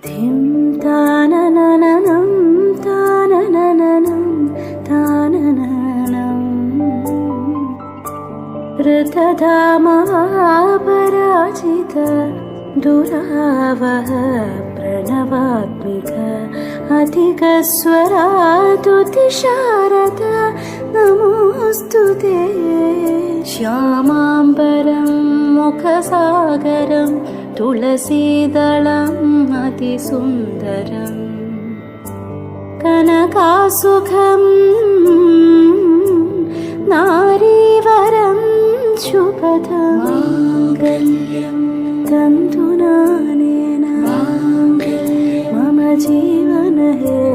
धिं ताननननं ताननननं तानननं ऋतधामापराजित दुरावह प्रणवात्मिक अधिकस्वरातुतिशारद नमोऽस्तु ते श्यामाम्बरं मुखसागरं तुलसीदलम् अतिसुन्दरं कनकासुखं नारीवरं शुभदं माङ्गल्यं तन्तुनानेन मम जीवन हे